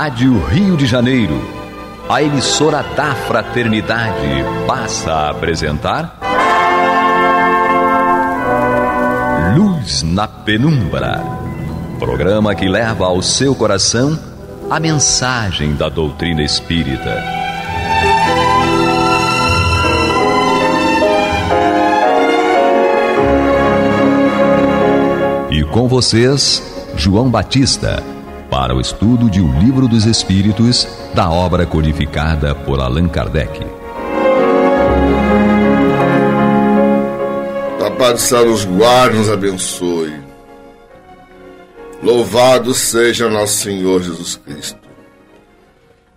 Rádio Rio de Janeiro, a emissora da Fraternidade, passa a apresentar Luz na Penumbra, programa que leva ao seu coração a mensagem da doutrina espírita. E com vocês, João Batista, para o estudo de O Livro dos Espíritos, da obra codificada por Allan Kardec. A paz do céu nos guarde, nos abençoe. Louvado seja nosso Senhor Jesus Cristo.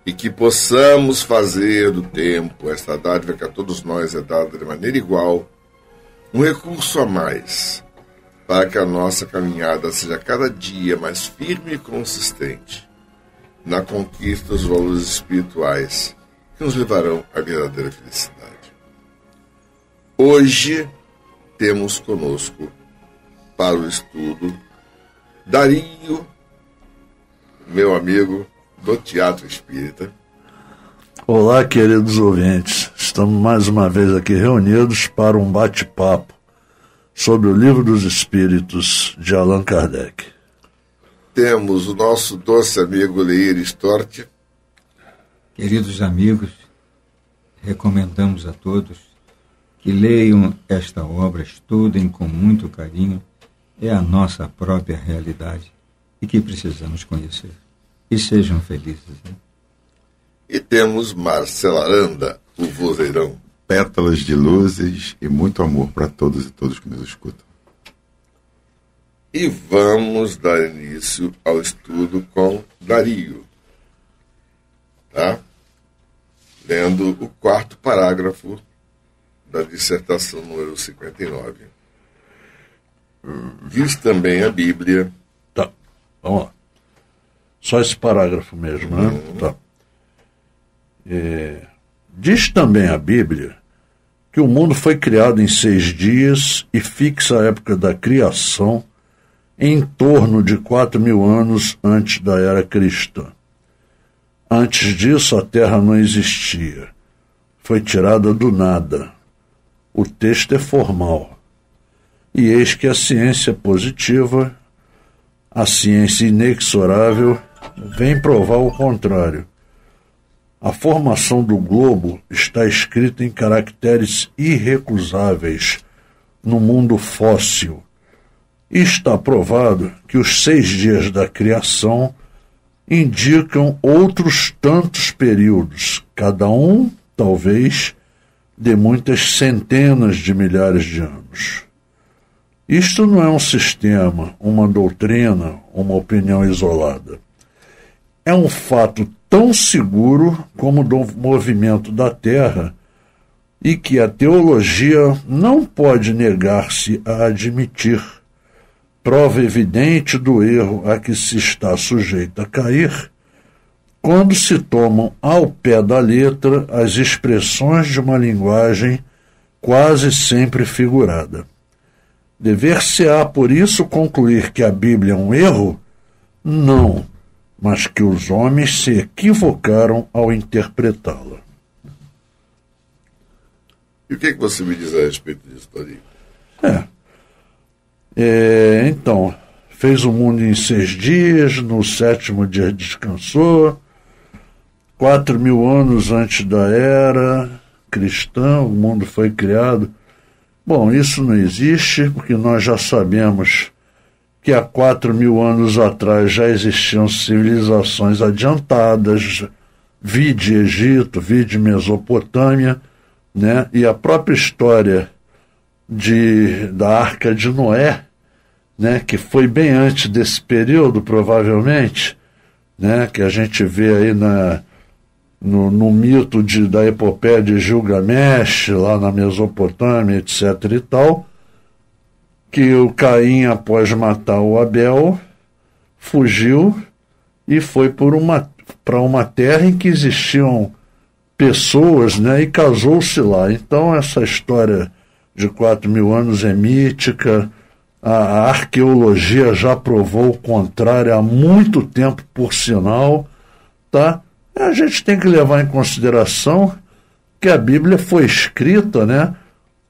E que possamos fazer do tempo, esta dádiva que a todos nós é dada de maneira igual, um recurso a mais, para que a nossa caminhada seja cada dia mais firme e consistente na conquista dos valores espirituais que nos levarão à verdadeira felicidade. Hoje temos conosco para o estudo Dario, meu amigo do Teatro Espírita. Olá, queridos ouvintes. Estamos mais uma vez aqui reunidos para um bate-papo sobre o Livro dos Espíritos de Allan Kardec. Temos o nosso doce amigo Leir Storti. Queridos amigos, recomendamos a todos que leiam esta obra, estudem com muito carinho. É a nossa própria realidade e que precisamos conhecer. E sejam felizes. Né? E temos Marcelo Aranda, o vozeirão. Pétalas de luzes e muito amor para todos e todos que nos escutam. E vamos dar início ao estudo com Dario. Tá? Lendo o quarto parágrafo da dissertação número 59. Diz também a Bíblia... Tá, vamos lá. Só esse parágrafo mesmo, né? Tá. Diz também a Bíblia que o mundo foi criado em 6 dias e fixa a época da criação em torno de 4.000 anos antes da era cristã. Antes disso, a Terra não existia. Foi tirada do nada. O texto é formal. E eis que a ciência positiva, a ciência inexorável, vem provar o contrário. A formação do globo está escrita em caracteres irrecusáveis no mundo fóssil. E está provado que os 6 dias da criação indicam outros tantos períodos, cada um, talvez, de muitas centenas de milhares de anos. Isto não é um sistema, uma doutrina, uma opinião isolada. É um fato tão seguro como o movimento da Terra e que a teologia não pode negar-se a admitir, prova evidente do erro a que se está sujeito a cair, quando se tomam ao pé da letra as expressões de uma linguagem quase sempre figurada. Dever-se-á, por isso, concluir que a Bíblia é um erro? Não, mas que os homens se equivocaram ao interpretá-la. E o que você me diz a respeito disso, Dario? Então, fez o mundo em 6 dias, no 7º dia descansou, 4.000 anos antes da era cristã, o mundo foi criado. Bom, isso não existe, porque nós já sabemos que há 4.000 anos atrás já existiam civilizações adiantadas, vide Egito, vide Mesopotâmia, né? E a própria história da Arca de Noé, né? Que foi bem antes desse período, provavelmente, né? Que a gente vê aí no mito da epopeia de Gilgamesh, lá na Mesopotâmia, etc. e tal, que o Caim, após matar o Abel, fugiu e foi para uma terra em que existiam pessoas, né, e casou-se lá. Então essa história de 4.000 anos é mítica, a arqueologia já provou o contrário há muito tempo, por sinal, tá? A gente tem que levar em consideração que a Bíblia foi escrita, né,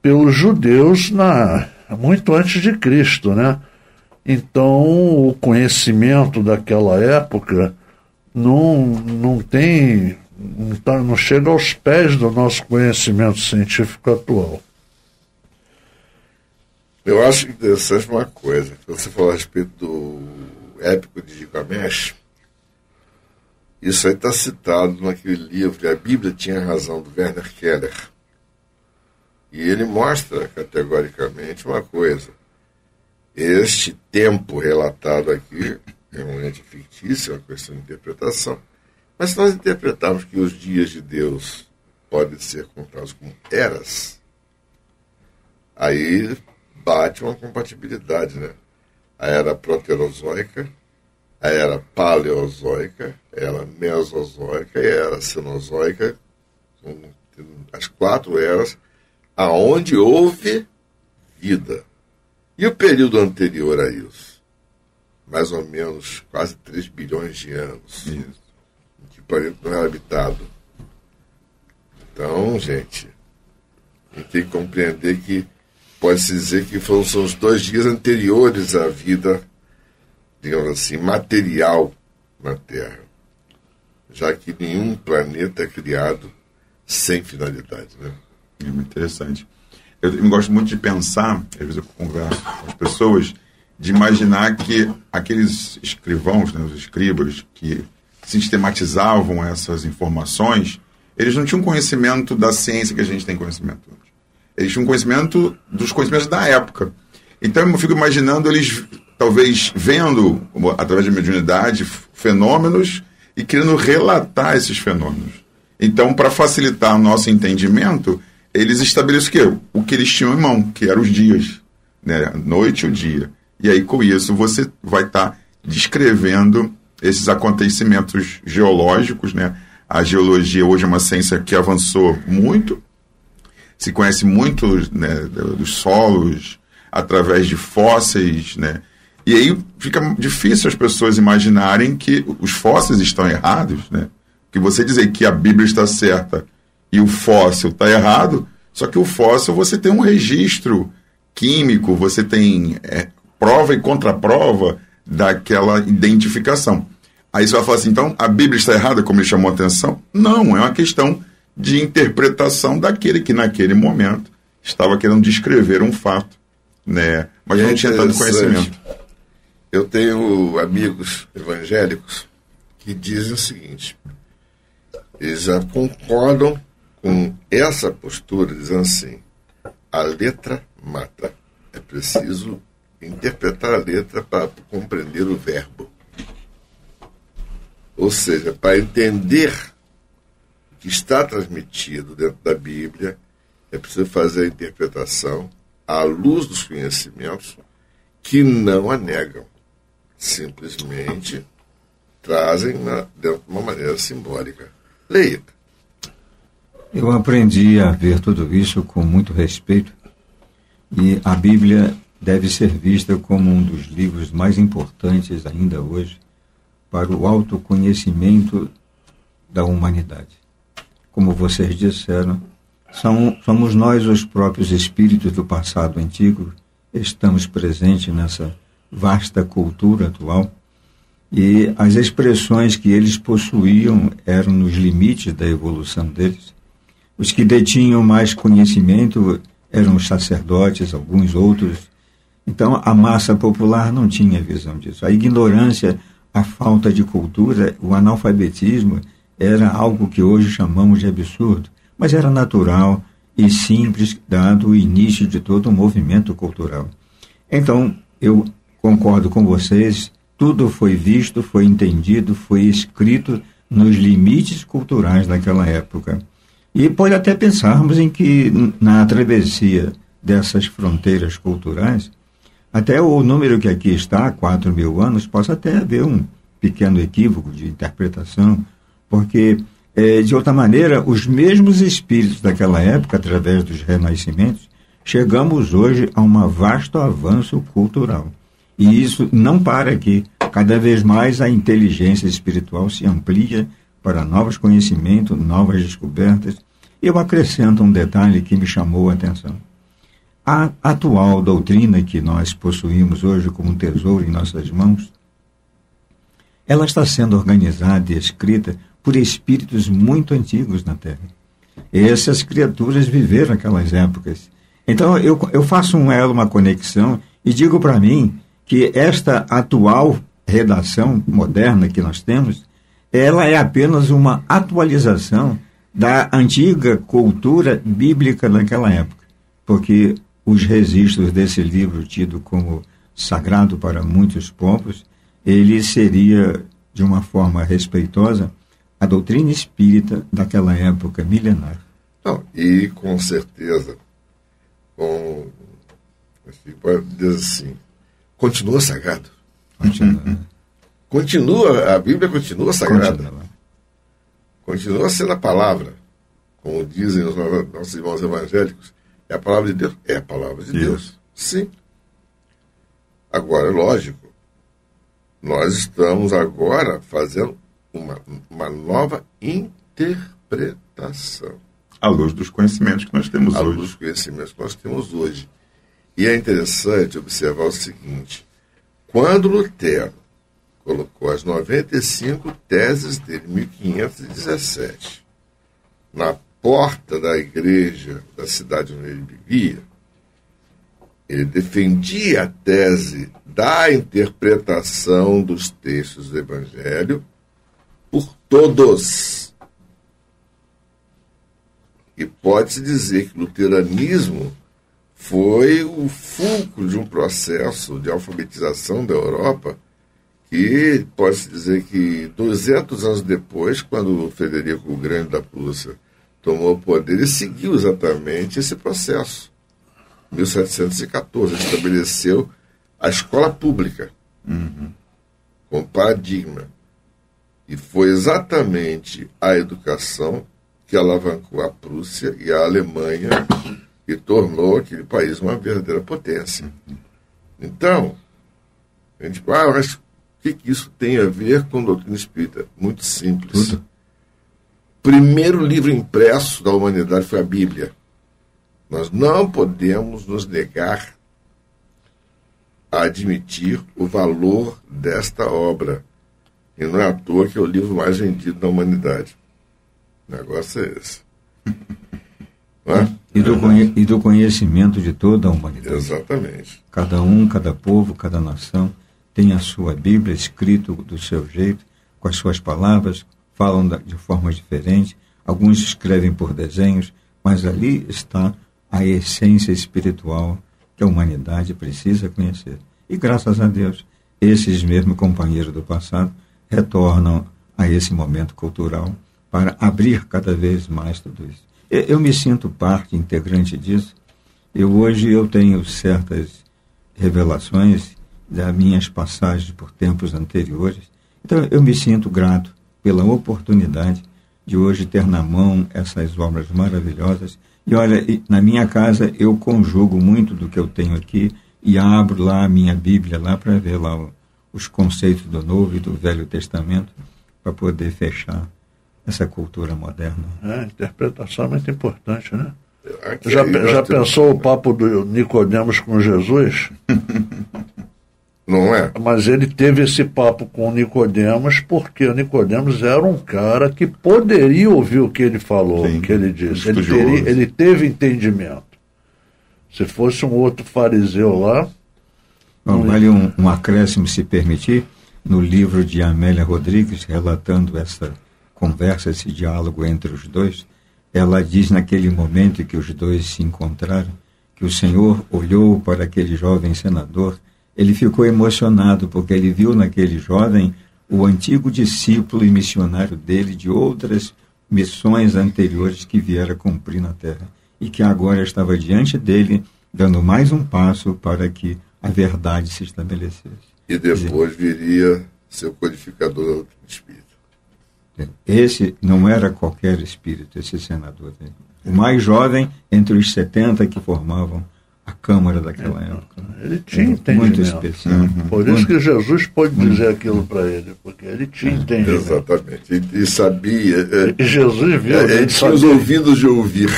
pelos judeus muito antes de Cristo, né? Então, o conhecimento daquela época não chega aos pés do nosso conhecimento científico atual. Eu acho interessante uma coisa. Você falou a respeito do épico de Gilgamesh. Isso aí está citado naquele livro, A Bíblia Tinha Razão, do Werner Keller. E ele mostra categoricamente uma coisa. Este tempo relatado aqui é realmente fictício, é uma questão de interpretação. Mas se nós interpretarmos que os dias de Deus podem ser contados como eras, aí bate uma compatibilidade, né? A era proterozoica, a era paleozoica, a era mesozoica e a era cenozoica, as 4 eras aonde houve vida. E o período anterior a isso? Mais ou menos quase 3 bilhões de anos. Isso. Em que o planeta não era habitado. Então, gente, a gente tem que compreender que pode-se dizer que são os 2 dias anteriores à vida, digamos assim, material na Terra. Já que nenhum planeta é criado sem finalidade, né? É muito interessante. Eu gosto muito de pensar, às vezes eu converso com as pessoas, de imaginar que aqueles escrivãos, né, os escribas, que sistematizavam essas informações, eles não tinham conhecimento da ciência que a gente tem conhecimento hoje. Eles tinham conhecimento dos conhecimentos da época. Então eu fico imaginando eles, talvez, vendo, através da mediunidade, fenômenos e querendo relatar esses fenômenos. Então, para facilitar o nosso entendimento, eles estabeleceram o que eles tinham em mão, que eram os dias, né? A noite e o dia. E aí, com isso, você vai estar descrevendo esses acontecimentos geológicos, né? A geologia hoje é uma ciência que avançou muito, se conhece muito, né, dos solos, através de fósseis, né? E aí fica difícil as pessoas imaginarem que os fósseis estão errados, né? Que você dizer que a Bíblia está certa e o fóssil está errado, só que o fóssil você tem um registro químico, você tem prova e contraprova daquela identificação. Aí você vai falar assim, então a Bíblia está errada, como ele chamou a atenção? Não, é uma questão de interpretação daquele que naquele momento estava querendo descrever um fato, né? Mas não tinha tanto conhecimento. Eu tenho amigos evangélicos que dizem o seguinte, eles já concordam com essa postura, dizendo assim, a letra mata. É preciso interpretar a letra para compreender o verbo. Ou seja, para entender o que está transmitido dentro da Bíblia, é preciso fazer a interpretação à luz dos conhecimentos que não a negam. Simplesmente trazem dentro de uma maneira simbólica. Leia. Eu aprendi a ver tudo isso com muito respeito e a Bíblia deve ser vista como um dos livros mais importantes ainda hoje para o autoconhecimento da humanidade. Como vocês disseram, somos nós os próprios espíritos do passado antigo, estamos presentes nessa vasta cultura atual e as expressões que eles possuíam eram nos limites da evolução deles. Os que detinham mais conhecimento eram os sacerdotes, alguns outros. Então, a massa popular não tinha visão disso. A ignorância, a falta de cultura, o analfabetismo era algo que hoje chamamos de absurdo, mas era natural e simples, dado o início de todo o movimento cultural. Então, eu concordo com vocês, tudo foi visto, foi entendido, foi escrito nos limites culturais daquela época. E pode até pensarmos em que na travessia dessas fronteiras culturais, até o número que aqui está, 4.000 anos, possa até haver um pequeno equívoco de interpretação, porque, de outra maneira, os mesmos espíritos daquela época, através dos renascimentos, chegamos hoje a um vasto avanço cultural. E isso não para aqui. Cada vez mais a inteligência espiritual se amplia para novos conhecimentos, novas descobertas. Eu acrescento um detalhe que me chamou a atenção. A atual doutrina que nós possuímos hoje como um tesouro em nossas mãos, ela está sendo organizada e escrita por espíritos muito antigos na Terra. Essas criaturas viveram aquelas épocas. Então eu faço uma conexão e digo para mim que esta atual redação moderna que nós temos, ela é apenas uma atualização da antiga cultura bíblica naquela época, porque os registros desse livro, tido como sagrado para muitos povos, ele seria, de uma forma respeitosa, a doutrina espírita daquela época milenar. Não, e com certeza, pode dizer assim, continua sagrado. A Bíblia continua sagrada. Continua sendo a palavra. Como dizem os nossos irmãos evangélicos, é a palavra de Deus? É a palavra de Deus. Sim. Agora, é lógico, nós estamos agora fazendo uma nova interpretação. À luz dos conhecimentos que nós temos hoje. À luz dos conhecimentos que nós temos hoje. E é interessante observar o seguinte: quando Lutero colocou as 95 teses dele, em 1517, na porta da igreja da cidade onde ele vivia, ele defendia a tese da interpretação dos textos do Evangelho por todos. E pode-se dizer que o luteranismo foi o fulcro de um processo de alfabetização da Europa que pode-se dizer que 200 anos depois, quando o Frederico o Grande da Prússia tomou o poder, ele seguiu exatamente esse processo. Em 1714, ele estabeleceu a escola pública como paradigma. E foi exatamente a educação que alavancou a Prússia e a Alemanha e tornou aquele país uma verdadeira potência. Então, a gente fala, mas o que isso tem a ver com a doutrina espírita? Muito simples. Tudo. O primeiro livro impresso da humanidade foi a Bíblia. Nós não podemos nos negar a admitir o valor desta obra. E não é à toa que é o livro mais vendido da humanidade. O negócio é esse. Não é? E do conhecimento de toda a humanidade. Exatamente. Cada um, cada povo, cada nação tem a sua Bíblia escrita do seu jeito, com as suas palavras, falam de forma diferente. Alguns escrevem por desenhos, mas ali está a essência espiritual que a humanidade precisa conhecer. E graças a Deus, esses mesmos companheiros do passado retornam a esse momento cultural para abrir cada vez mais tudo isso. Eu me sinto parte integrante disso. Hoje eu tenho certas revelações das minhas passagens por tempos anteriores. Então eu me sinto grato pela oportunidade de hoje ter na mão essas obras maravilhosas. E olha, na minha casa eu conjugo muito do que eu tenho aqui e abro lá a minha Bíblia lá para ver lá os conceitos do Novo e do Velho Testamento para poder fechar essa cultura moderna. A interpretação é muito importante, né? Já pensou o papo do Nicodemos com Jesus? Não é? Mas ele teve esse papo com o Nicodemos porque o Nicodemos era um cara que poderia ouvir o que ele falou, o que ele disse. Ele teve entendimento. Se fosse um outro fariseu lá... Bom, vale um acréscimo, se permitir, no livro de Amélia Rodrigues, relatando essa conversa, esse diálogo entre os dois. Ela diz naquele momento em que os dois se encontraram, que o Senhor olhou para aquele jovem senador. Ele ficou emocionado porque ele viu naquele jovem o antigo discípulo e missionário dele de outras missões anteriores que viera cumprir na terra e que agora estava diante dele, dando mais um passo para que a verdade se estabelecesse. E depois viria seu codificador da doutrina espírita. Esse não era qualquer espírito, esse senador. O mais jovem entre os 70 que formavam a Câmara daquela época. Ele tinha entendimento. Muito especial. Por isso que Jesus pôde dizer aquilo para ele, porque ele tinha entendimento. Exatamente. E sabia. E Jesus viu. Ele tinha os ouvidos de ouvir.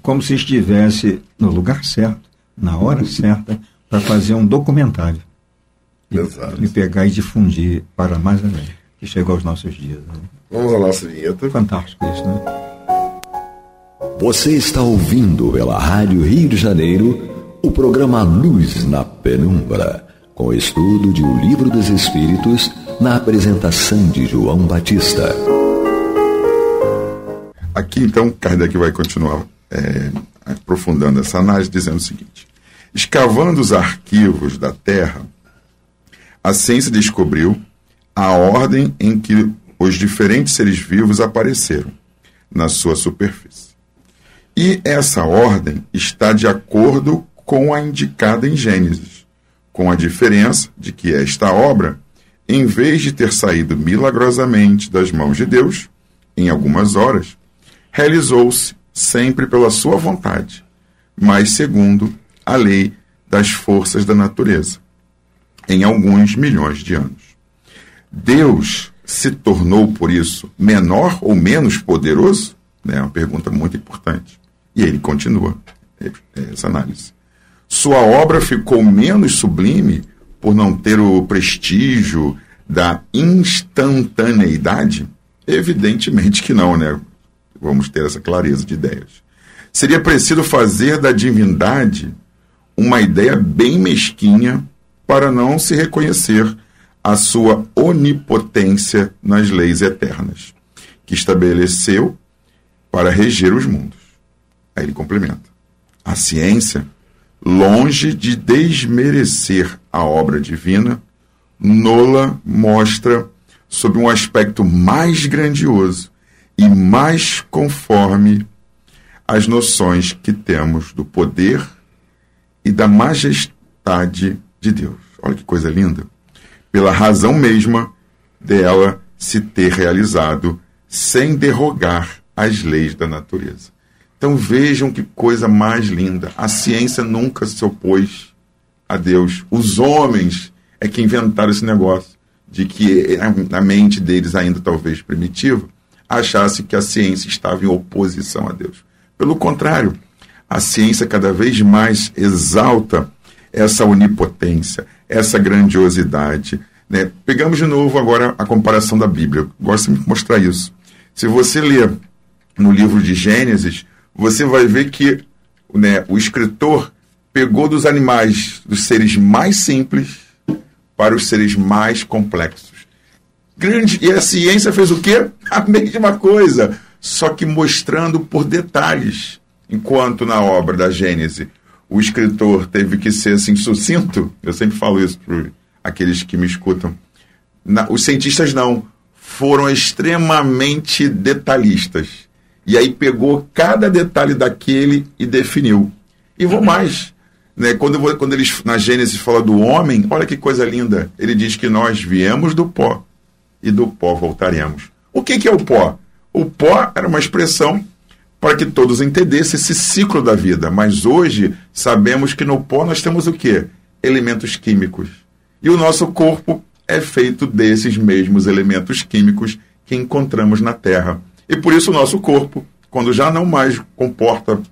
Como se estivesse no lugar certo, na hora certa, para fazer um documentário. Exato. E pegar e difundir para mais além, que chegou aos nossos dias. Né? Vamos à nossa vinheta. Fantástico isso, né? Você está ouvindo pela Rádio Rio de Janeiro o programa Luz na Penumbra, com o estudo de O Livro dos Espíritos, na apresentação de João Batista. Aqui, então, Kardec vai continuar aprofundando essa análise, dizendo o seguinte: escavando os arquivos da Terra, a ciência descobriu a ordem em que os diferentes seres vivos apareceram na sua superfície. E essa ordem está de acordo com a indicada em Gênesis, com a diferença de que esta obra, em vez de ter saído milagrosamente das mãos de Deus, em algumas horas, realizou-se sempre pela sua vontade, mas segundo a lei das forças da natureza, em alguns milhões de anos. Deus se tornou, por isso, menor ou menos poderoso? É uma pergunta muito importante. E ele continua essa análise. Sua obra ficou menos sublime por não ter o prestígio da instantaneidade? Evidentemente que não, né? Vamos ter essa clareza de ideias. Seria preciso fazer da divindade uma ideia bem mesquinha para não se reconhecer a sua onipotência nas leis eternas, que estabeleceu para reger os mundos. Aí ele complementa. A ciência, longe de desmerecer a obra divina, nola mostra sob um aspecto mais grandioso e mais conforme as noções que temos do poder e da majestade de Deus. Olha que coisa linda. Pela razão mesma dela se ter realizado sem derrogar as leis da natureza. Então vejam que coisa mais linda. A ciência nunca se opôs a Deus. Os homens é que inventaram esse negócio de que a mente deles, ainda talvez primitiva, achasse que a ciência estava em oposição a Deus. Pelo contrário, a ciência cada vez mais exalta essa onipotência, essa grandiosidade. Né? Pegamos de novo agora a comparação da Bíblia. Eu gosto de mostrar isso. Se você ler no livro de Gênesis, você vai ver que, né, o escritor pegou dos animais, dos seres mais simples para os seres mais complexos. E a ciência fez o quê? A mesma coisa, só que mostrando por detalhes. Enquanto na obra da Gênese o escritor teve que ser assim sucinto, eu sempre falo isso para aqueles que me escutam, os cientistas não, foram extremamente detalhistas. E aí pegou cada detalhe daquele e definiu. E vou mais. Né? Quando eles, na Gênesis, fala do homem, olha que coisa linda. Ele diz que nós viemos do pó e do pó voltaremos. O que é o pó? O pó era uma expressão para que todos entendessem esse ciclo da vida. Mas hoje sabemos que no pó nós temos o quê? Elementos químicos. E o nosso corpo é feito desses mesmos elementos químicos que encontramos na Terra. E por isso o nosso corpo, quando já não mais comporta,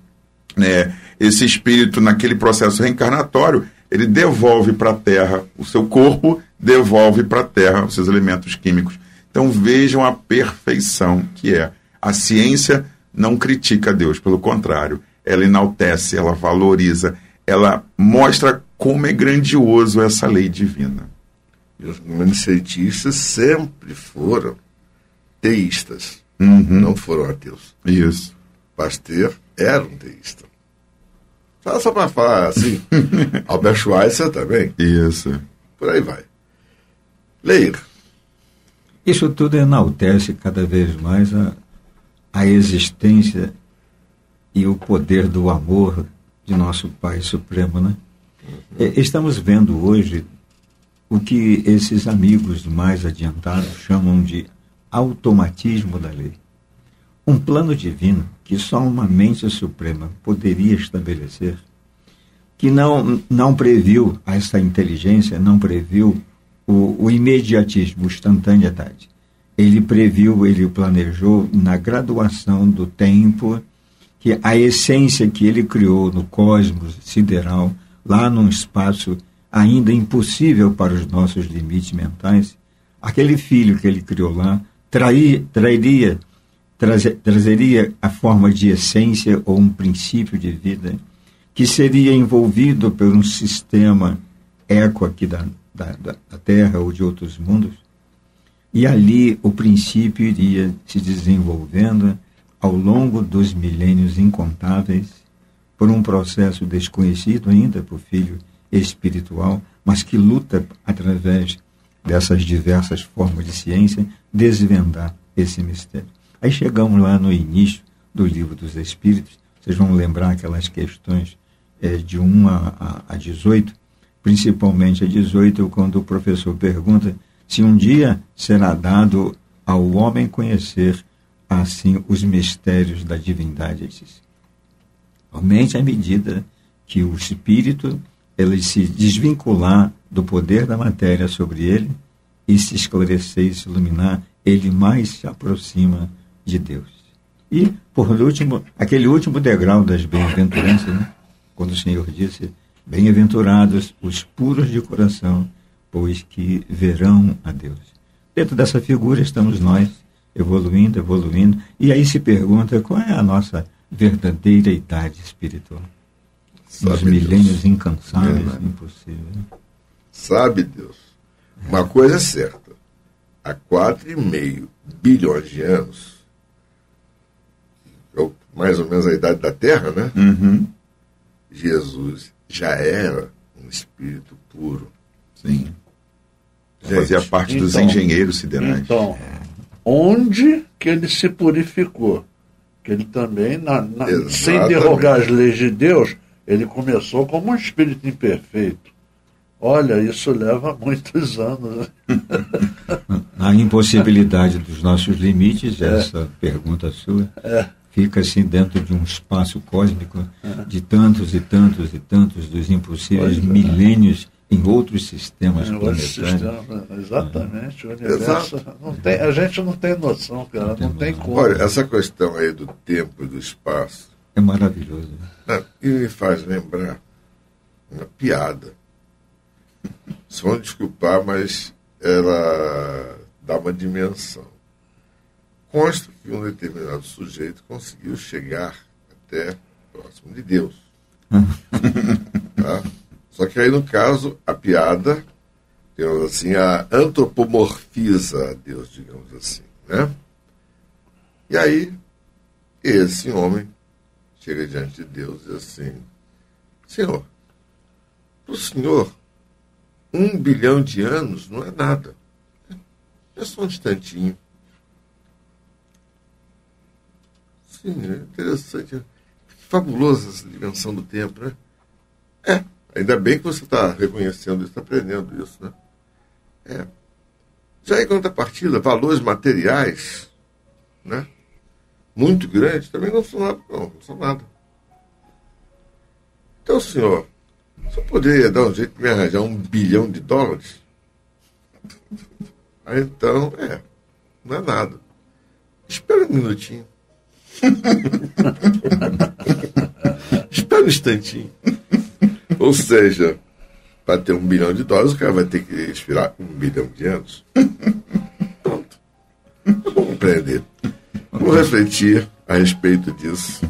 né, esse espírito naquele processo reencarnatório, ele devolve para a Terra, o seu corpo devolve para a Terra os seus elementos químicos. Então vejam a perfeição que é. A ciência não critica Deus, pelo contrário, ela enaltece, ela valoriza, ela mostra como é grandioso essa lei divina. E os grandes cientistas sempre foram teístas, não foram ateus. Isso. Pasteur era um teísta. Só para falar assim, Albert Schweitzer também. Isso. Por aí vai. Leir. Isso tudo enaltece cada vez mais a existência e o poder do amor de nosso Pai Supremo, né? Estamos vendo hoje o que esses amigos mais adiantados chamam de automatismo da lei. Um plano divino que só uma mente suprema poderia estabelecer, que não previu, essa inteligência não previu o imediatismo, a instantaneidade. Ele previu, ele planejou na graduação do tempo, que a essência que ele criou no cosmos sideral, lá num espaço ainda impossível para os nossos limites mentais, aquele filho que ele criou lá trazeria a forma de essência ou um princípio de vida que seria envolvido por um sistema eco aqui da Terra ou de outros mundos, e ali o princípio iria se desenvolvendo ao longo dos milênios incontáveis por um processo desconhecido ainda para o filho espiritual, mas que luta através dessas diversas formas de ciência desvendar esse mistério. Aí chegamos lá no início do Livro dos Espíritos. Vocês vão lembrar aquelas questões de 1 a 18, principalmente a 18, quando o professor pergunta se um dia será dado ao homem conhecer assim os mistérios da divindade. Somente à medida que o espírito ele se desvincular do poder da matéria sobre ele e se esclarecer e se iluminar, ele mais se aproxima de Deus. E, por último, aquele último degrau das bem-aventuranças, né? Quando o Senhor disse: bem-aventurados os puros de coração, pois que verão a Deus. Dentro dessa figura estamos nós, evoluindo, e aí se pergunta qual é a nossa verdadeira idade espiritual. Os milênios incansáveis, impossíveis. Sabe Deus. Uma coisa é certa. Há 4,5 bilhões de anos, mais ou menos a idade da Terra, né? Uhum. Jesus já era um espírito puro. Sim. Gente, fazia parte dos engenheiros siderais. Então, onde que ele se purificou? Que ele também, sem derrogar as leis de Deus, ele começou como um espírito imperfeito. Olha, isso leva muitos anos. A impossibilidade dos nossos limites, essa pergunta sua, fica assim dentro de um espaço cósmico de tantos e tantos e tantos dos impossíveis milênios em outros sistemas planetários. Exatamente, o universo. A gente não tem noção, cara, não tem como. Olha, essa questão aí do tempo e do espaço é maravilhoso. E me faz lembrar uma piada. Vocês vão desculpar, mas ela dá uma dimensão. Consta que um determinado sujeito conseguiu chegar até próximo de Deus. Tá? Só que aí, no caso, a piada, digamos assim, a antropomorfiza a Deus, digamos assim, né? E aí, esse homem chega diante de Deus e diz assim: Senhor, para o Senhor, 1 bilhão de anos não é nada. É só um instantinho. Sim, é interessante. Que fabulosa essa dimensão do tempo, né? Ainda bem que você está reconhecendo isso, está aprendendo isso, né? Já em contrapartida, valores materiais, né? Muito grandes, também não são nada, não são nada. Então, senhor, você poderia dar um jeito de me arranjar $1 bilhão? Aí então, não é nada. Espera um minutinho. Espera um instantinho. Ou seja, para ter $1 bilhão, o cara vai ter que esperar 1 bilhão de anos. Pronto. Vamos compreender. Vamos refletir a respeito disso.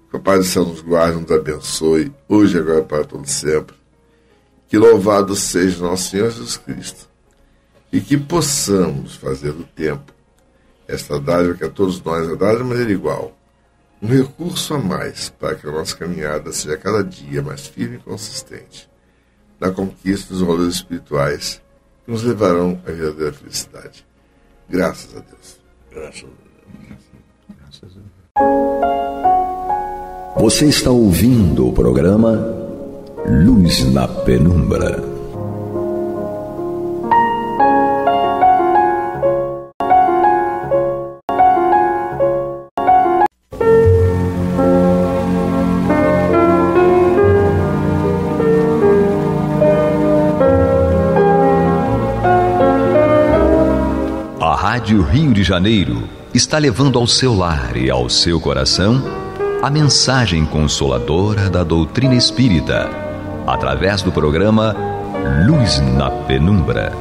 Que o Pai do Céu nos guarde, nos abençoe, hoje e agora para todo sempre. Que louvado seja nosso Senhor Jesus Cristo. E que possamos fazer do tempo esta dádiva que a todos nós é dada de maneira igual. Um recurso a mais para que a nossa caminhada seja cada dia mais firme e consistente na conquista dos valores espirituais que nos levarão à verdadeira felicidade. Graças a Deus. Graças a Deus. Graças a Deus. Você está ouvindo o programa Luz na Penumbra. Rádio Rio de Janeiro está levando ao seu lar e ao seu coração a mensagem consoladora da doutrina espírita, através do programa Luz na Penumbra.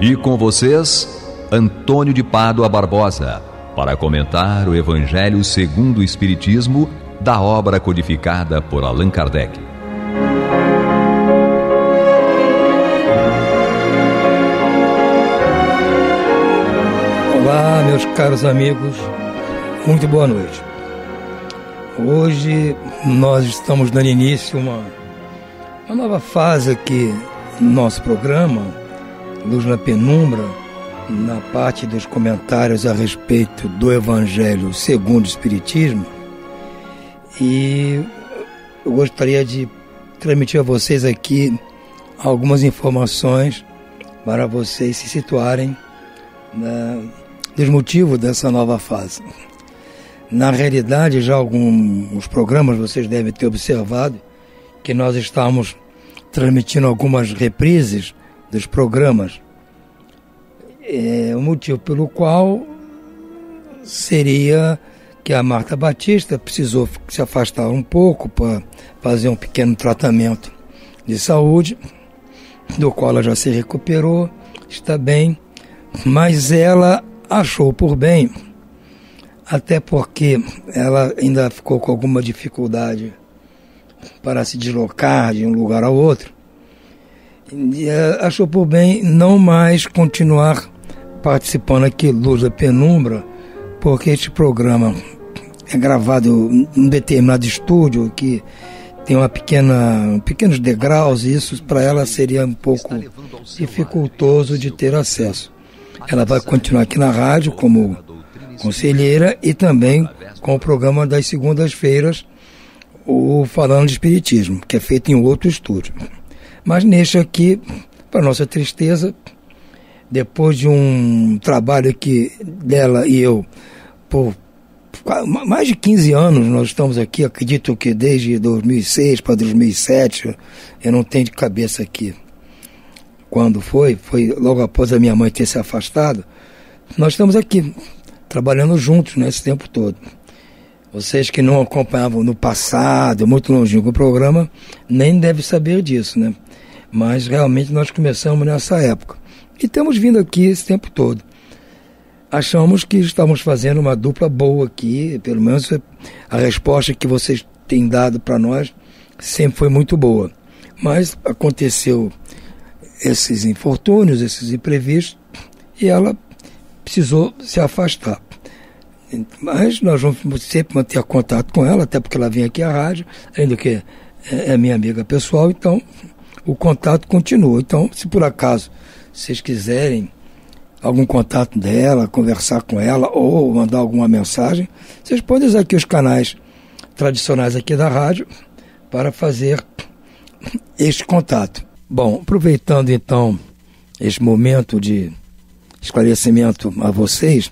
E com vocês, Antônio de Pádua Barbosa, para comentar o Evangelho segundo o Espiritismo, da obra codificada por Allan Kardec. Olá, meus caros amigos, muito boa noite. Hoje nós estamos dando início a uma nova fase aqui no nosso programa, Luz na Penumbra, na parte dos comentários a respeito do Evangelho segundo o Espiritismo. E eu gostaria de transmitir a vocês aqui algumas informações para vocês se situarem dos motivos dessa nova fase. Na realidade, já alguns programas vocês devem ter observado que nós estamos transmitindo algumas reprises dos programas. O motivo pelo qual seria que a Marta Batista precisou se afastar um pouco para fazer um pequeno tratamento de saúde, do qual ela já se recuperou, está bem, mas ela achou por bem, até porque ela ainda ficou com alguma dificuldade para se deslocar de um lugar ao outro, e achou por bem não mais continuar participando aqui Luz da Penumbra, porque este programa é gravado em um determinado estúdio que tem pequenos degraus, e isso para ela seria um pouco dificultoso de ter acesso. Ela vai continuar aqui na rádio como conselheira e também com o programa das segundas-feiras, o Falando de Espiritismo, que é feito em outro estúdio. Mas neste aqui, para nossa tristeza, depois de um trabalho que dela e eu, por mais de 15 anos, nós estamos aqui, acredito que desde 2006 para 2007, eu não tenho de cabeça aqui quando foi logo após a minha mãe ter se afastado. Nós estamos aqui, trabalhando juntos nesse tempo todo. Vocês que não acompanhavam no passado, muito longinho com o programa, nem devem saber disso, né? Mas realmente nós começamos nessa época. E temos vindo aqui esse tempo todo. Achamos que estamos fazendo uma dupla boa aqui, pelo menos a resposta que vocês têm dado para nós sempre foi muito boa. Mas aconteceu esses infortúnios, esses imprevistos, e ela precisou se afastar. Mas nós vamos sempre manter contato com ela, até porque ela vem aqui à rádio, ainda que é minha amiga pessoal, então o contato continua. Então, se por acaso vocês quiserem algum contato dela, conversar com ela ou mandar alguma mensagem, vocês podem usar aqui os canais tradicionais aqui da rádio para fazer este contato. Bom, aproveitando então este momento de esclarecimento a vocês,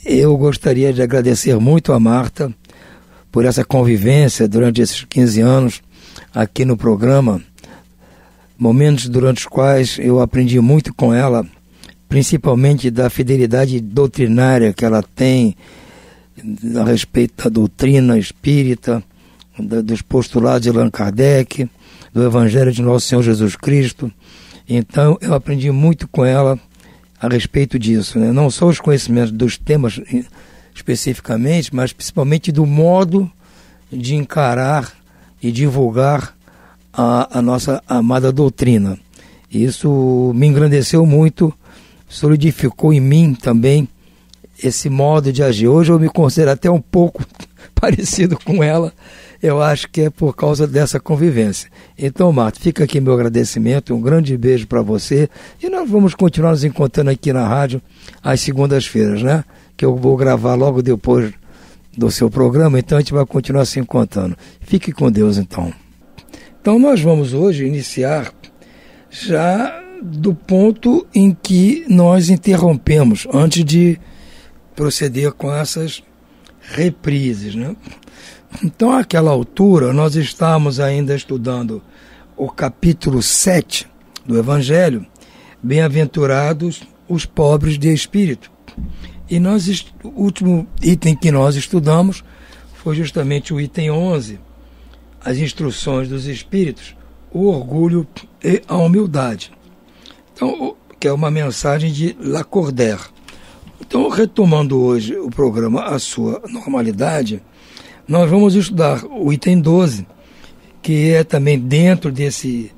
eu gostaria de agradecer muito a Marta por essa convivência durante esses 15 anos aqui no programa, momentos durante os quais eu aprendi muito com ela, principalmente da fidelidade doutrinária que ela tem a respeito da doutrina espírita, dos postulados de Allan Kardec, do Evangelho de Nosso Senhor Jesus Cristo. Então eu aprendi muito com ela a respeito disso, né? Não só os conhecimentos dos temas especificamente, mas principalmente do modo de encarar e divulgar a nossa amada doutrina. Isso me engrandeceu muito, solidificou em mim também esse modo de agir. Hoje eu me considero até um pouco parecido com ela, eu acho que é por causa dessa convivência. Então, Marta, fica aqui meu agradecimento, um grande beijo para você, e nós vamos continuar nos encontrando aqui na rádio às segundas-feiras, né? Que eu vou gravar logo depois do seu programa, então a gente vai continuar se encontrando. Fique com Deus, então. Então nós vamos hoje iniciar já do ponto em que nós interrompemos, antes de proceder com essas reprises, né? Então, àquela altura, nós estávamos ainda estudando o capítulo 7 do Evangelho, bem-aventurados os pobres de espírito. E o último item que nós estudamos foi justamente o item 11, as instruções dos espíritos, o orgulho e a humildade. Então, que é uma mensagem de Lacordaire. Então, retomando hoje o programa à sua normalidade, nós vamos estudar o item 12, que é também dentro desse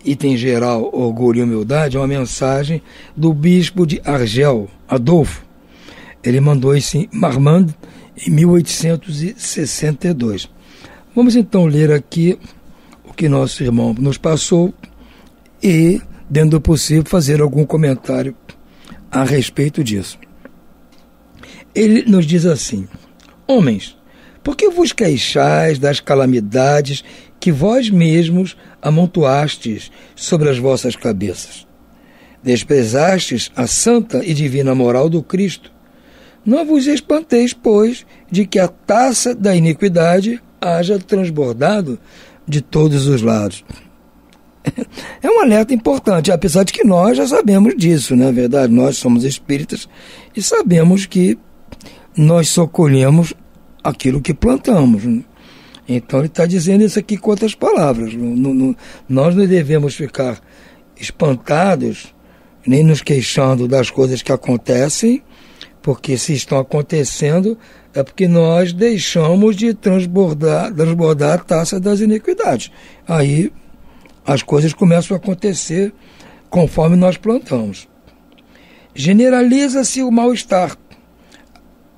item geral, orgulho e humildade, é uma mensagem do bispo de Argel, Adolfo. Ele mandou isso em Marmande, em 1862. Vamos então ler aqui o que nosso irmão nos passou e, dentro do possível, fazer algum comentário a respeito disso. Ele nos diz assim: homens, por que vos queixais das calamidades que vós mesmos amontoastes sobre as vossas cabeças? Desprezastes a santa e divina moral do Cristo. Não vos espanteis, pois, de que a taça da iniquidade haja transbordado de todos os lados. É um alerta importante, apesar de que nós já sabemos disso, não é verdade? Nós somos espíritas e sabemos que nós só colhemos aquilo que plantamos. Então ele está dizendo isso aqui com outras palavras. Nós não devemos ficar espantados, nem nos queixando das coisas que acontecem, porque se estão acontecendo é porque nós deixamos de transbordar a taça das iniquidades. Aí as coisas começam a acontecer conforme nós plantamos. Generaliza-se o mal-estar.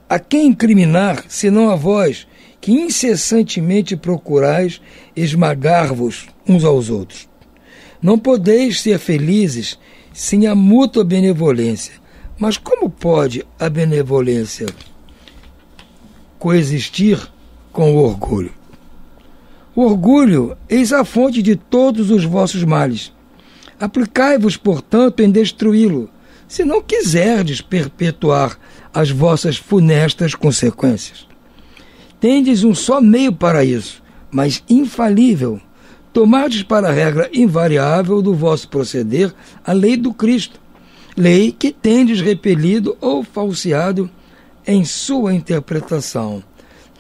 A quem incriminar, senão a vós, que incessantemente procurais esmagar-vos uns aos outros? Não podeis ser felizes sem a mútua benevolência. Mas como pode a benevolência coexistir com o orgulho? O orgulho, eis a fonte de todos os vossos males. Aplicai-vos, portanto, em destruí-lo, se não quiserdes perpetuar as vossas funestas consequências. Tendes um só meio para isso, mas infalível. Tomardes para regra invariável do vosso proceder a lei do Cristo, lei que tendes repelido ou falseado em sua interpretação.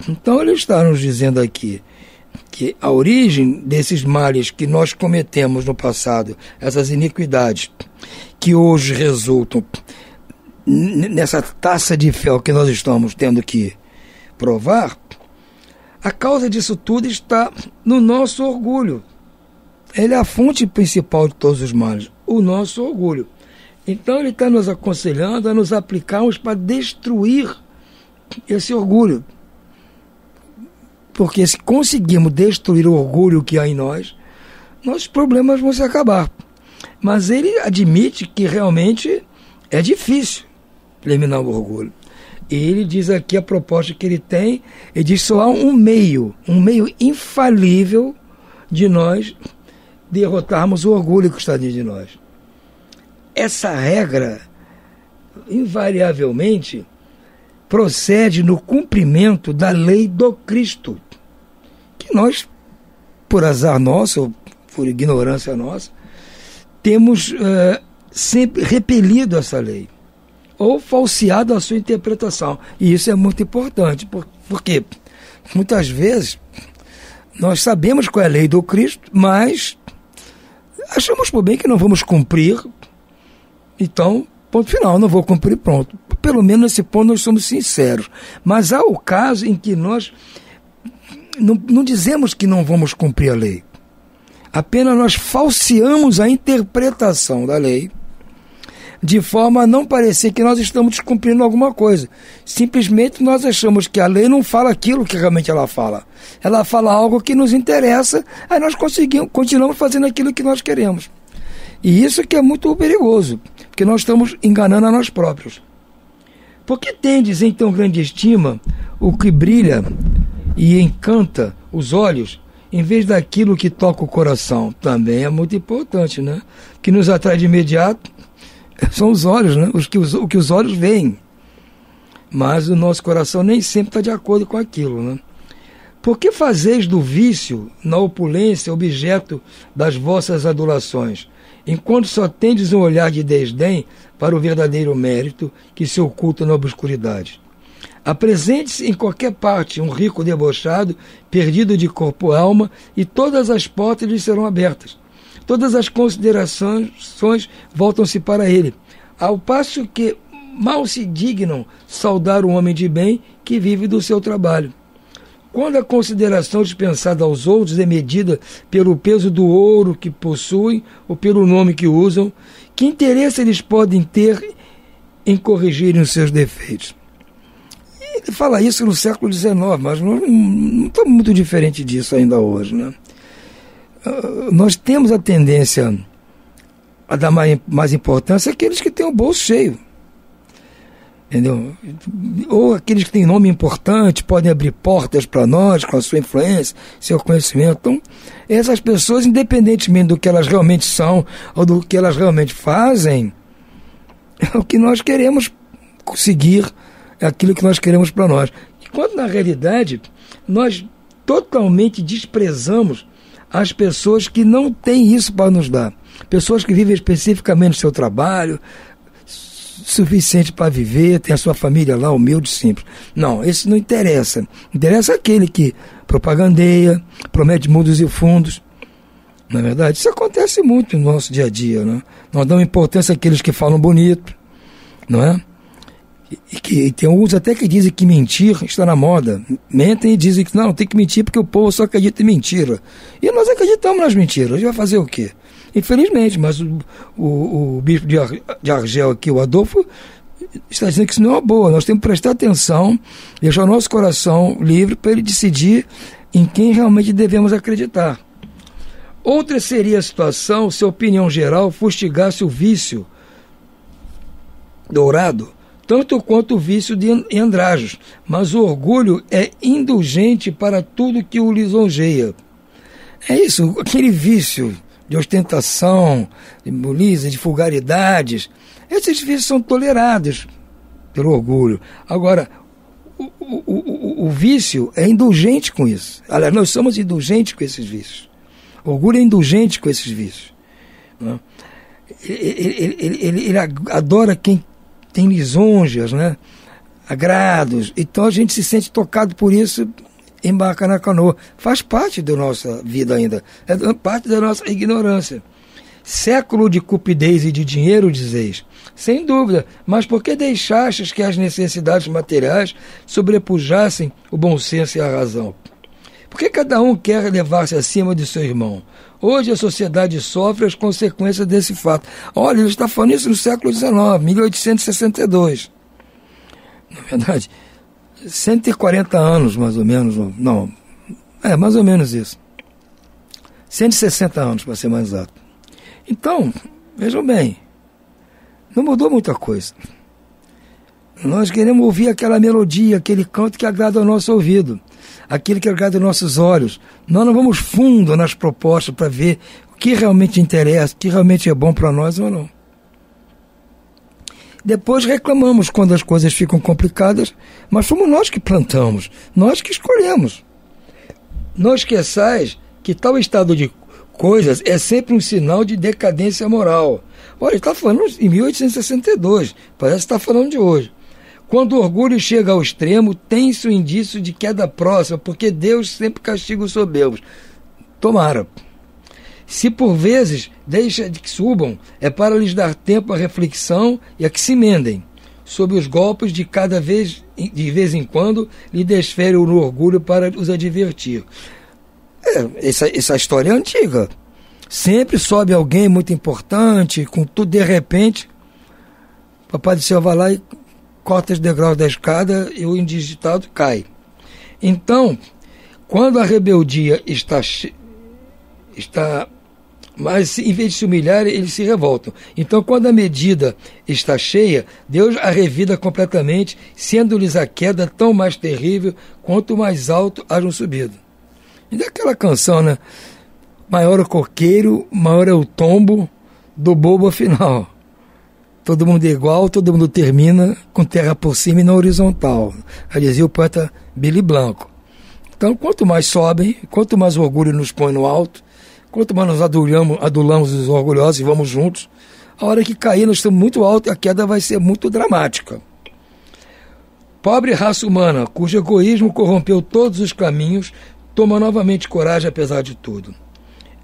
Então ele está nos dizendo aqui que a origem desses males que nós cometemos no passado, essas iniquidades que hoje resultam nessa taça de fel que nós estamos tendo que provar, a causa disso tudo está no nosso orgulho. Ele é a fonte principal de todos os males, o nosso orgulho. Então ele está nos aconselhando a nos aplicarmos para destruir esse orgulho. Porque se conseguirmos destruir o orgulho que há em nós, nossos problemas vão se acabar. Mas ele admite que realmente é difícil eliminar o orgulho. E ele diz aqui a proposta que ele tem, ele diz só há um meio infalível de nós derrotarmos o orgulho que está dentro de nós. Essa regra, invariavelmente, procede no cumprimento da lei do Cristo, que nós, por azar nosso, ou por ignorância nossa, temos sempre repelido essa lei, ou falseado a sua interpretação. E isso é muito importante, porque muitas vezes nós sabemos qual é a lei do Cristo, mas achamos por bem que não vamos cumprir. Então, ponto final, não vou cumprir, pronto. Pelo menos nesse ponto nós somos sinceros. Mas há o caso em que nós não dizemos que não vamos cumprir a lei. Apenas nós falseamos a interpretação da lei, de forma a não parecer que nós estamos descumprindo alguma coisa. Simplesmente nós achamos que a lei não fala aquilo que realmente ela fala. Ela fala algo que nos interessa, aí nós continuamos fazendo aquilo que nós queremos. E isso que é muito perigoso, porque nós estamos enganando a nós próprios. Por que tendes em tão grande estima o que brilha e encanta os olhos, em vez daquilo que toca o coração? Também é muito importante, né? O que nos atrai de imediato são os olhos, né? O que os olhos veem. Mas o nosso coração nem sempre está de acordo com aquilo, né? Por que fazeis do vício, na opulência, objeto das vossas adulações, enquanto só tendes um olhar de desdém para o verdadeiro mérito que se oculta na obscuridade? Apresente-se em qualquer parte um rico debochado, perdido de corpo e alma, e todas as portas lhe serão abertas. Todas as considerações voltam-se para ele, ao passo que mal se dignam saudar o homem de bem que vive do seu trabalho. Quando a consideração dispensada aos outros é medida pelo peso do ouro que possuem ou pelo nome que usam, que interesse eles podem ter em corrigirem os seus defeitos? Ele fala isso no século XIX, mas não estamos muito diferente disso ainda hoje, né? Nós temos a tendência a dar mais importância àqueles que têm o bolso cheio. Entendeu? Ou aqueles que têm nome importante, podem abrir portas para nós com a sua influência, seu conhecimento. Então, essas pessoas, independentemente do que elas realmente são ou do que elas realmente fazem, é o que nós queremos conseguir, é aquilo que nós queremos para nós. Enquanto, na realidade, nós totalmente desprezamos as pessoas que não têm isso para nos dar. Pessoas que vivem especificamente o seu trabalho, suficiente para viver, tem a sua família lá, humilde, simples. Não, esse não interessa. Interessa aquele que propagandeia, promete mundos e fundos. Na verdade, isso acontece muito no nosso dia a dia, né? Nós damos importância àqueles que falam bonito, não é? E tem alguns até que dizem que mentir está na moda. Mentem e dizem que não, tem que mentir porque o povo só acredita em mentira. E nós acreditamos nas mentiras. A gente vai fazer o quê? Infelizmente, mas o bispo de Argel aqui, o Adolfo, está dizendo que isso não é uma boa. Nós temos que prestar atenção, deixar o nosso coração livre para ele decidir em quem realmente devemos acreditar. Outra seria a situação se a opinião geral fustigasse o vício dourado, tanto quanto o vício de andrajos, mas o orgulho é indulgente para tudo que o lisonjeia. É isso, aquele vício de ostentação, de moleza, de vulgaridades, esses vícios são tolerados pelo orgulho. Agora, o vício é indulgente com isso. Aliás, nós somos indulgentes com esses vícios. O orgulho é indulgente com esses vícios. Né? Ele adora quem tem lisonjas, né? Agrados. Então a gente se sente tocado por isso, embarca na canoa. Faz parte da nossa vida ainda. É parte da nossa ignorância. Século de cupidez e de dinheiro, dizeis. Sem dúvida. Mas por que deixastes que as necessidades materiais sobrepujassem o bom senso e a razão? Por que cada um quer elevar-se acima de seu irmão? Hoje a sociedade sofre as consequências desse fato. Olha, ele está falando isso no século XIX, 1862. Na verdade, 140 anos, mais ou menos. Não, é mais ou menos isso. 160 anos, para ser mais exato. Então, vejam bem, não mudou muita coisa. Nós queremos ouvir aquela melodia, aquele canto que agrada ao nosso ouvido, aquele que agrada aos nossos olhos. Nós não vamos fundo nas propostas para ver o que realmente interessa, o que realmente é bom para nós ou não. Depois reclamamos quando as coisas ficam complicadas, mas somos nós que plantamos, nós que escolhemos. Não esqueçais que tal estado de coisas é sempre um sinal de decadência moral. Olha, ele está falando em 1862, parece que está falando de hoje. Quando o orgulho chega ao extremo, tem-se o indício de queda próxima, porque Deus sempre castiga os soberbos. Tomara. Se por vezes deixa de que subam, é para lhes dar tempo à reflexão e a que se emendem, sob os golpes de vez em quando, lhe desfere o orgulho para os advertir. Essa história é antiga. Sempre sobe alguém muito importante, com tudo de repente, o Papai do Céu vai lá e corta os degraus da escada e o indigitado cai. Então, quando a rebeldia está mas em vez de se humilhar, eles se revoltam. Então, quando a medida está cheia, Deus a revida completamente, sendo-lhes a queda tão mais terrível quanto mais alto hajam subido. E daquela canção, né? Maior é o coqueiro, maior é o tombo do bobo afinal. Todo mundo é igual, todo mundo termina com terra por cima e na horizontal. Já dizia o poeta Billy Blanco. Então, quanto mais sobem, quanto mais o orgulho nos põe no alto, quanto mais nós adulamos os orgulhosos e vamos juntos, a hora que cair nós estamos muito alto e a queda vai ser muito dramática. Pobre raça humana, cujo egoísmo corrompeu todos os caminhos, toma novamente coragem apesar de tudo.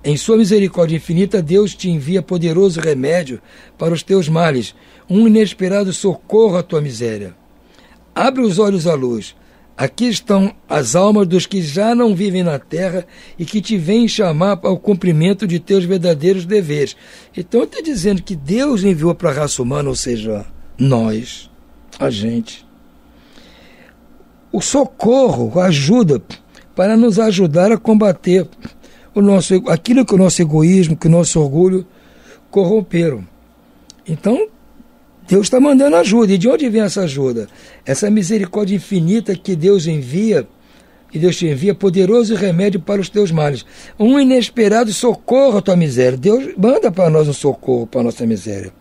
Em sua misericórdia infinita, Deus te envia poderoso remédio para os teus males, um inesperado socorro à tua miséria. Abre os olhos à luz. Aqui estão as almas dos que já não vivem na terra e que te vêm chamar ao cumprimento de teus verdadeiros deveres. Então está dizendo que Deus enviou para a raça humana, ou seja, nós, a gente, o socorro, a ajuda, para nos ajudar a combater aquilo que o nosso egoísmo, que o nosso orgulho corromperam. Então, Deus está mandando ajuda. E de onde vem essa ajuda? Essa misericórdia infinita que Deus envia, e Deus te envia poderoso remédio para os teus males. Um inesperado socorro à tua miséria. Deus manda para nós um socorro para a nossa miséria.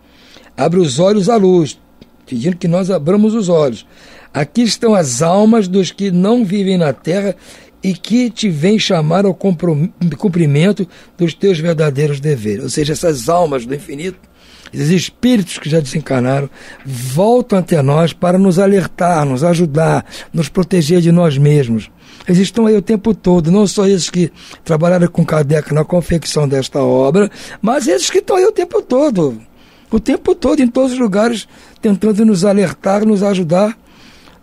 Abre os olhos à luz, pedindo que nós abramos os olhos. Aqui estão as almas dos que não vivem na terra e que te vêm chamar ao cumprimento dos teus verdadeiros deveres. Ou seja, essas almas do infinito, esses espíritos que já desencarnaram, voltam até nós para nos alertar, nos ajudar, nos proteger de nós mesmos. Eles estão aí o tempo todo, não só esses que trabalharam com Kardec na confecção desta obra, mas esses que estão aí o tempo todo, em todos os lugares, tentando nos alertar, nos ajudar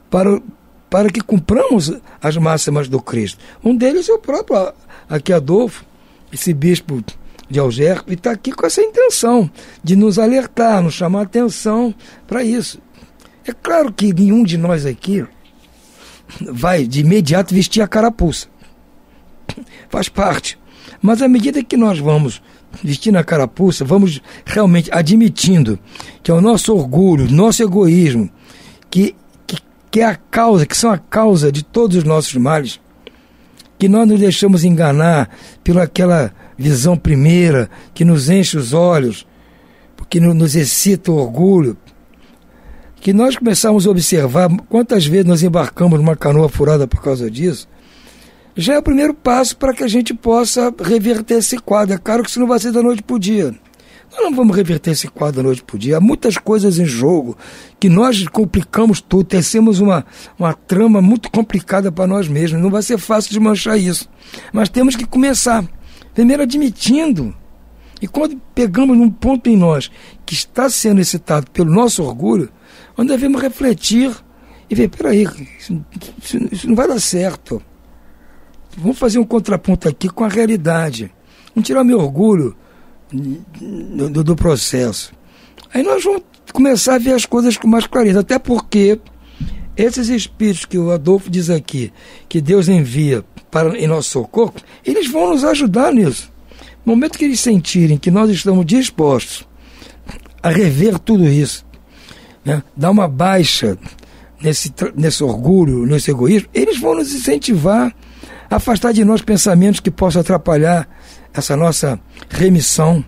para que cumpramos as máximas do Cristo. Um deles é o próprio aqui Adolfo, esse bispo de Alger, e está aqui com essa intenção de nos alertar, nos chamar a atenção para isso. É claro que nenhum de nós aqui vai de imediato vestir a carapuça. Faz parte. Mas à medida que nós vamos vestindo a carapuça, vamos realmente admitindo que é o nosso orgulho, nosso egoísmo, que é a causa, que são a causa de todos os nossos males, que nós nos deixamos enganar pela aquela visão primeira que nos enche os olhos, que nos excita o orgulho, que nós começamos a observar quantas vezes nós embarcamos numa canoa furada por causa disso, já é o primeiro passo para que a gente possa reverter esse quadro. É claro que isso não vai ser da noite para o dia. Nós não vamos reverter esse quadro da noite para o dia. Há muitas coisas em jogo que nós complicamos tudo, tecemos uma trama muito complicada para nós mesmos. Não vai ser fácil desmanchar isso. Mas temos que começar, primeiro admitindo. E quando pegamos um ponto em nós que está sendo excitado pelo nosso orgulho, nós devemos refletir e ver, peraí, isso não vai dar certo. Vamos fazer um contraponto aqui com a realidade. Vamos tirar meu orgulho do processo. Aí nós vamos começar a ver as coisas com mais clareza, até porque esses espíritos que o Adolfo diz aqui, que Deus envia em nosso socorro, eles vão nos ajudar nisso. No momento que eles sentirem que nós estamos dispostos a rever tudo isso, né, dar uma baixa nesse orgulho, nesse egoísmo, eles vão nos incentivar a afastar de nós pensamentos que possam atrapalhar essa nossa remissão.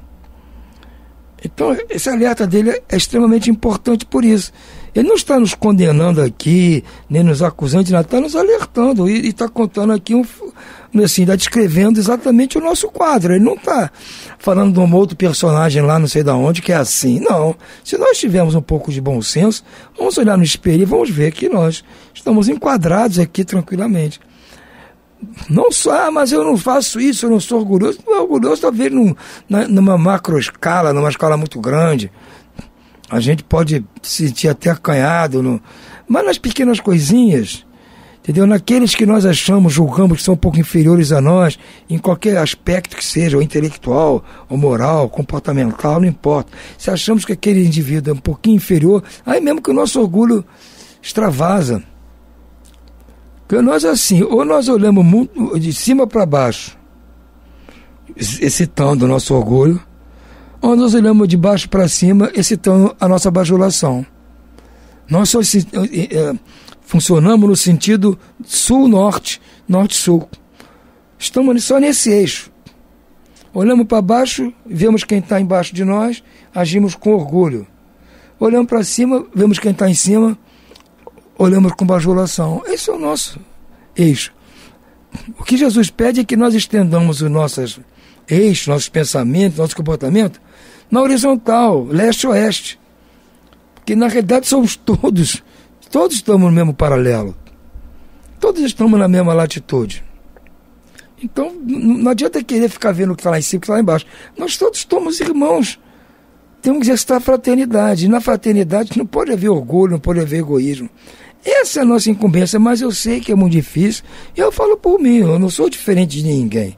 Então, esse alerta dele é extremamente importante por isso. Ele não está nos condenando aqui, nem nos acusando de nada, está nos alertando e está contando aqui, assim, está descrevendo exatamente o nosso quadro. Ele não está falando de um outro personagem lá, não sei de onde, que é assim. Não. Se nós tivermos um pouco de bom senso, vamos olhar no espelho e vamos ver que nós estamos enquadrados aqui tranquilamente. Não só, mas eu não faço isso, eu não sou orgulhoso. Não é orgulhoso, talvez numa macro escala, numa escala muito grande. A gente pode se sentir até acanhado, mas nas pequenas coisinhas, entendeu? Naqueles que nós julgamos que são um pouco inferiores a nós, em qualquer aspecto que seja, ou intelectual, ou moral, comportamental, não importa. Se achamos que aquele indivíduo é um pouquinho inferior, aí mesmo que o nosso orgulho extravasa. Porque nós assim, ou nós olhamos muito de cima para baixo, excitando o nosso orgulho, ou nós olhamos de baixo para cima, excitando a nossa bajulação. Nós só funcionamos no sentido sul-norte, norte-sul. Estamos só nesse eixo. Olhamos para baixo, vemos quem está embaixo de nós, agimos com orgulho. Olhamos para cima, vemos quem está em cima, olhamos com bajulação. Esse é o nosso eixo. O que Jesus pede é que nós estendamos os nossos eixos, nossos pensamentos, nosso comportamento na horizontal, leste-oeste. Porque na realidade somos todos estamos no mesmo paralelo. Todos estamos na mesma latitude. Então não adianta querer ficar vendo o que está lá em cima e o que está lá embaixo. Nós todos somos irmãos. Temos que exercitar a fraternidade. E na fraternidade não pode haver orgulho, não pode haver egoísmo. Essa é a nossa incumbência, mas eu sei que é muito difícil. E eu falo por mim, eu não sou diferente de ninguém.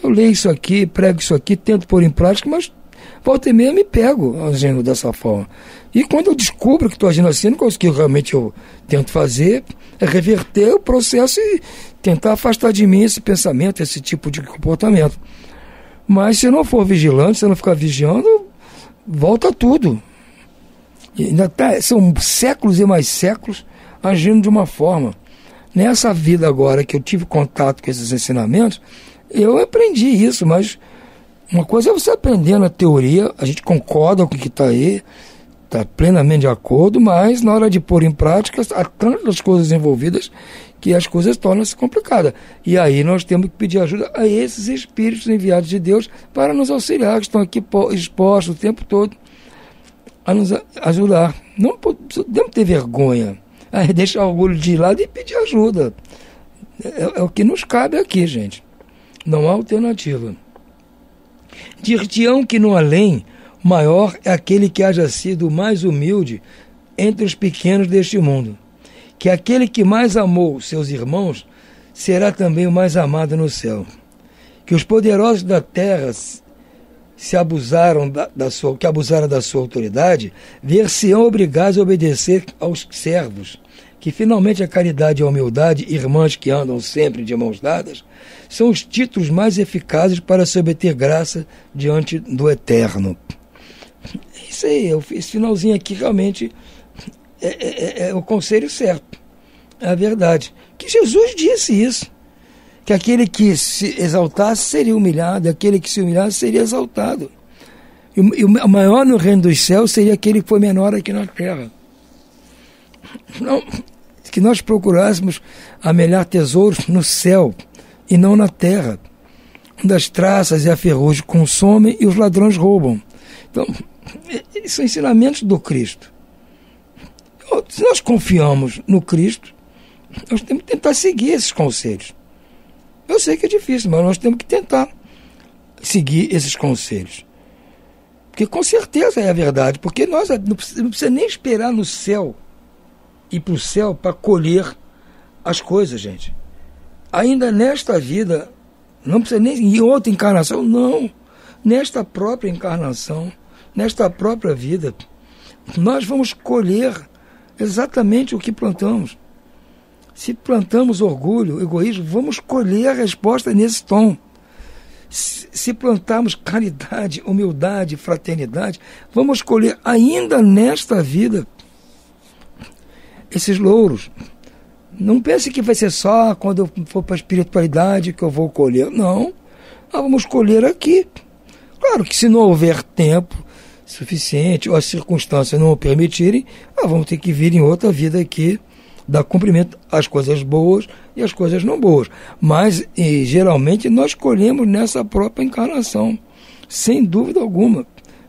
Eu leio isso aqui, prego isso aqui, tento pôr em prática, mas volta e meia me pego agindo dessa forma. E quando eu descubro que estou agindo assim, não consigo, que realmente eu tento fazer, é reverter o processo e tentar afastar de mim esse pensamento, esse tipo de comportamento. Mas se eu não for vigilante, se eu não ficar vigiando, volta tudo. E ainda são séculos e mais séculos agindo de uma forma. Nessa vida agora que eu tive contato com esses ensinamentos, eu aprendi isso, mas uma coisa é você aprender na teoria, a gente concorda com o que está aí, está plenamente de acordo, mas na hora de pôr em prática, há tantas coisas envolvidas que as coisas tornam-se complicadas. E aí nós temos que pedir ajuda a esses espíritos enviados de Deus para nos auxiliar, que estão aqui expostos o tempo todo, a nos ajudar. Não podemos ter vergonha, deixar o orgulho de lado e pedir ajuda. É o que nos cabe aqui, gente. Não há alternativa. Dir-te-ão que no além, maior é aquele que haja sido o mais humilde entre os pequenos deste mundo. Que aquele que mais amou seus irmãos será também o mais amado no céu. Que os poderosos da terra que abusaram da sua autoridade, ver-se-ão obrigados a obedecer aos servos, que finalmente a caridade e a humildade, irmãs que andam sempre de mãos dadas, são os títulos mais eficazes para se obter graça diante do Eterno. Isso aí, esse finalzinho aqui realmente é o conselho certo, é a verdade. Que Jesus disse isso, que aquele que se exaltasse seria humilhado, aquele que se humilhasse seria exaltado. E o maior no reino dos céus seria aquele que foi menor aqui na terra. Não, que nós procurássemos amelhar tesouros no céu e não na terra, onde as traças e a ferrugem consomem e os ladrões roubam. Então, são ensinamentos do Cristo. Se nós confiamos no Cristo, nós temos que tentar seguir esses conselhos. Eu sei que é difícil, mas nós temos que tentar seguir esses conselhos. Porque com certeza é a verdade, porque nós não precisa nem esperar no céu, ir para o céu para colher as coisas, gente. Ainda nesta vida, não precisa nem em outra encarnação, não. Nesta própria encarnação, nesta própria vida, nós vamos colher exatamente o que plantamos. Se plantamos orgulho, egoísmo, vamos colher a resposta nesse tom. Se plantarmos caridade, humildade, fraternidade, vamos colher ainda nesta vida esses louros. Não pense que vai ser só quando eu for para a espiritualidade que eu vou colher. Não, nós vamos colher aqui. Claro que se não houver tempo suficiente ou as circunstâncias não o permitirem, nós vamos ter que vir em outra vida aqui, dar cumprimento às coisas boas e às coisas não boas. Mas, geralmente, nós colhemos nessa própria encarnação, sem dúvida alguma.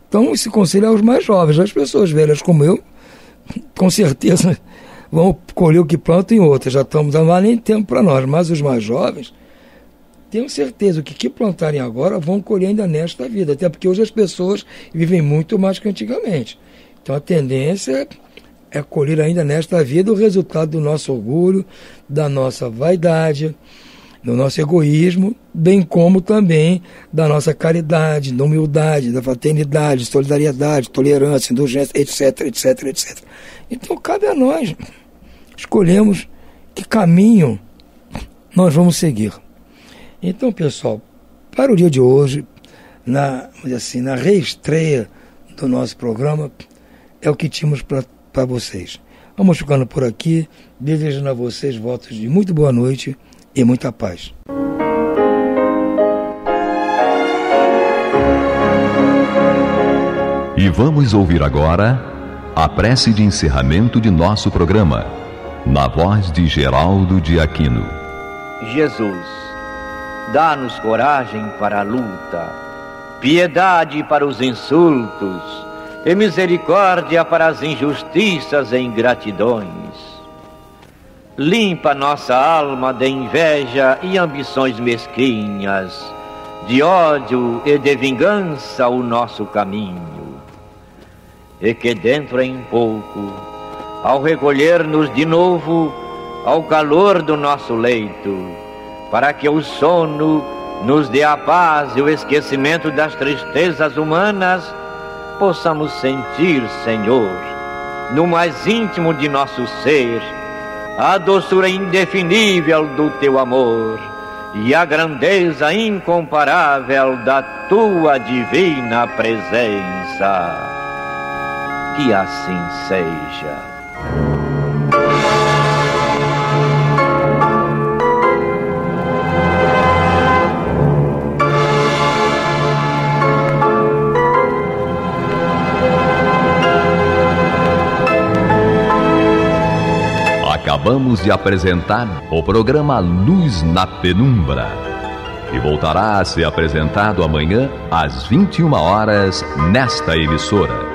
Então, esse conselho é aos mais jovens. As pessoas velhas como eu, com certeza, vão colher o que plantam em outras. Já estamos dando lá nem tempo para nós. Mas os mais jovens, tenho certeza que o que plantarem agora vão colher ainda nesta vida. Até porque hoje as pessoas vivem muito mais que antigamente. Então, a tendência é colher ainda nesta vida o resultado do nosso orgulho, da nossa vaidade, do nosso egoísmo, bem como também da nossa caridade, da humildade, da fraternidade, solidariedade, tolerância, indulgência, etc, etc, etc. Então cabe a nós escolhermos que caminho nós vamos seguir. Então, pessoal, para o dia de hoje, na reestreia do nosso programa, é o que tínhamos para vocês. Vamos ficando por aqui, desejando a vocês votos de muito boa noite e muita paz. E vamos ouvir agora a prece de encerramento de nosso programa, na voz de Geraldo de Aquino. Jesus, dá-nos coragem para a luta, piedade para os insultos e misericórdia para as injustiças e ingratidões. Limpa nossa alma de inveja e ambições mesquinhas, de ódio e de vingança o nosso caminho. E que dentro em pouco, ao recolher-nos de novo ao calor do nosso leito, para que o sono nos dê a paz e o esquecimento das tristezas humanas, possamos sentir, Senhor, no mais íntimo de nosso ser, a doçura indefinível do Teu amor e a grandeza incomparável da Tua divina presença. Que assim seja. Acabamos de apresentar o programa Luz na Penumbra, que voltará a ser apresentado amanhã às 21 horas nesta emissora.